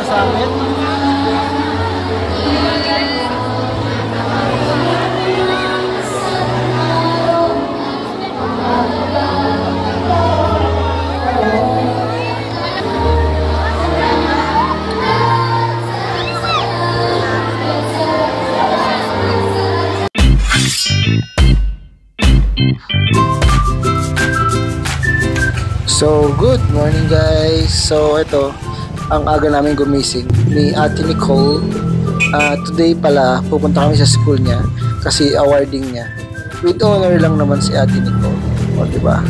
para sa amin. So, good morning guys. So, ito, ang aga namin gumising ni Ate Nicole. Today pala, pupunta kami sa school niya kasi awarding niya. With honor lang naman si Ate Nicole. O, diba?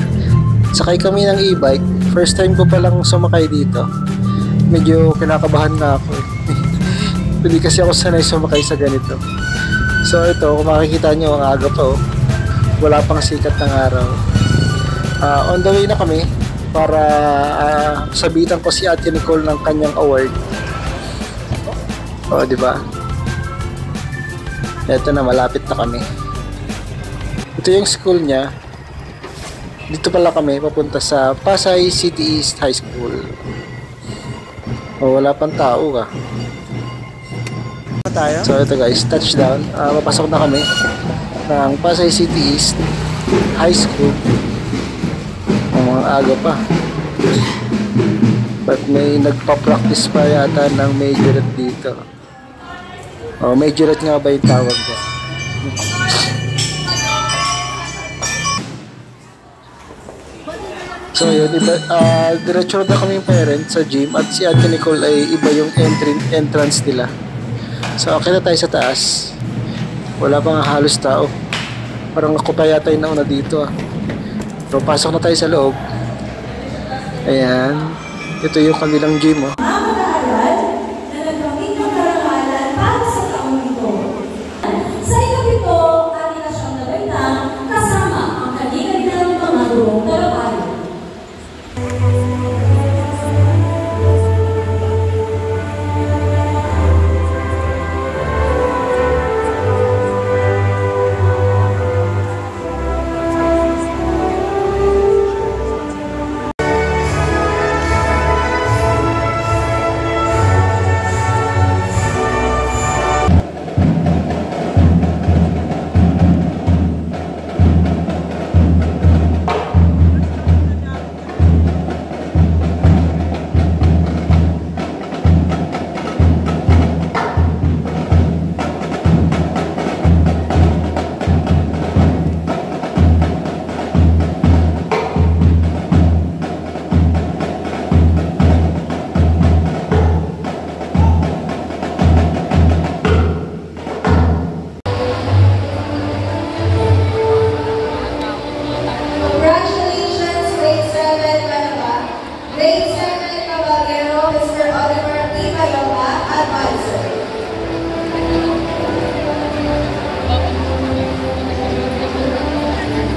Sakay kami ng e-bike. First time ko palang sumakay dito. Medyo kinakabahan na ako eh. Hindi kasi ako sanay sumakay sa ganito. So, ito, kung makikita nyo, ang aga pa oh. Wala pang sikat ng araw. On the way na kami para sabitan ko si Ate Nicole ng kanyang award. O, di ba? Ito na, malapit na kami. Ito yung school niya. Dito pala kami papunta sa Pasay City East High School. O, wala pang tao ka. So, ito guys, touchdown. Papasok na kami ng Pasay City East High School. Mga aga pa. But may nagpa-practice pa yata ng majorette dito. O, majorette nga ba yung tawag ko? So yun, diretso na kami yung parents sa gym at si Ate Nicole ay iba yung entrance nila. So akita tayo sa taas. Wala pa nga halos tao. Parang ako pa yata yung nauna dito ah. So pasok na tayo sa loob. Ayan. Ito yung kanilang gym oh.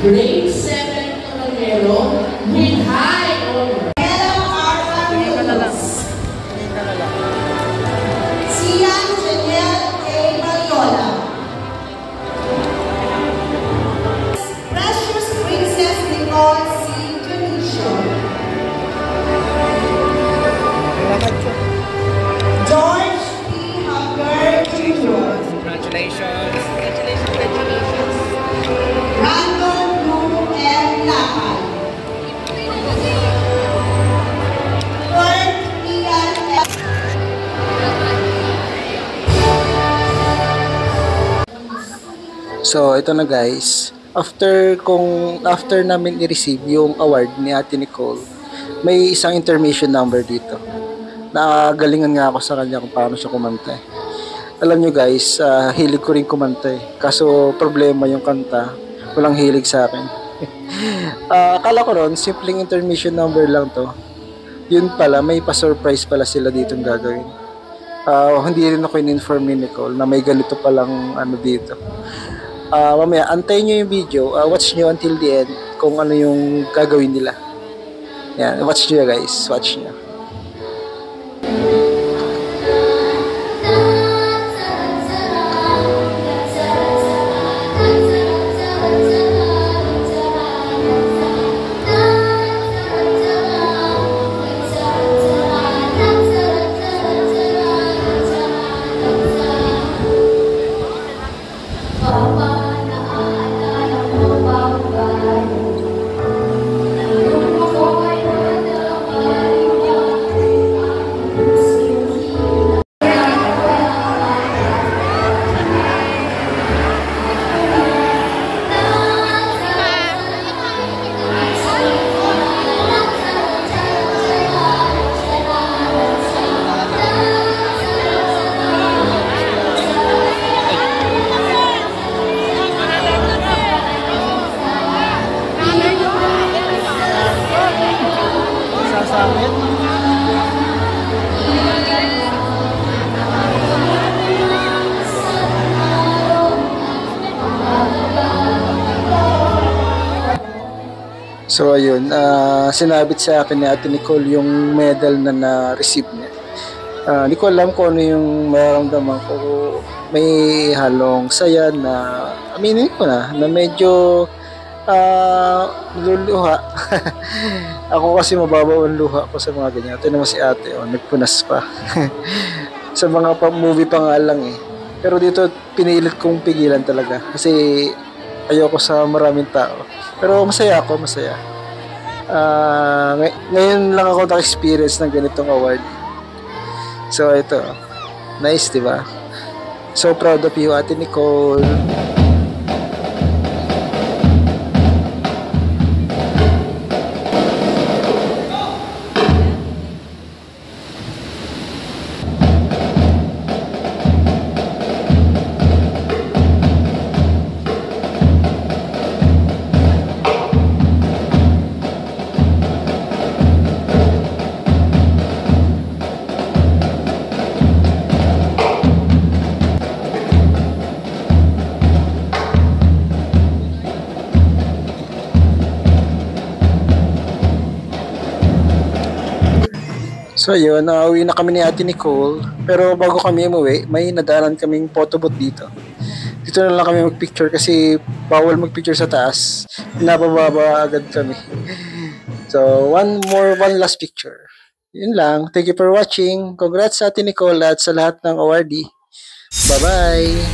Grade 7 Caballero with high honor. Hello, our families. Sian Janelle A. Mariola. Precious Princess Nicole C. Junicio. George P. Hunger Jr. Congratulations. Brandon Blue M. Lakay. Kurt Ian F. So ito na guys. After namin i-receive yung award ni Ate Nicole, may isang intermission number dito. Nakagalingan nga ako sa kanya kung paano siya kumanta. Alam nyo guys, hilig ko rin kumanta eh. Kaso problema yung kanta. Walang hilig sa akin. Akala ko ron, simpleng intermission number lang to. Yun pala, may pa-surprise pala sila ditong gagawin. Hindi rin ako in-inform ni Nicole na may ganito palang ano dito. Mamaya, antayin nyo yung video. Watch nyo until the end kung ano yung gagawin nila. Yan, watch nyo guys. Watch nyo. So ayun, sinabit sa akin ni Ate Nicole yung medal na na-receive niya. Hindi ko alam kung ano yung mararamdaman ko. May halong saya na, aminin ko na medyo luluha. Ako kasi mababaw ang luha ko sa mga ganyan. Ito naman si ate, nagpunas pa. Sa mga movie pa nga lang eh. Pero dito, pinilit kong pigilan talaga. Kasi ayoko sa maraming tao. Pero masaya ako, masaya. Ngayon lang ako na-experience ng ganitong award. So ito, nice, di ba? So proud of you, Ate Nicole. So yun, uwi na kami ni Ate Nicole. Pero bago kami umuwi, may nadalan kaming photobooth dito. Dito na lang kami magpicture kasi bawal magpicture sa taas. Napababa agad kami. So, one last picture. Yun lang. Thank you for watching. Congrats sa Ate Nicole at sa lahat ng awardee. Bye-bye!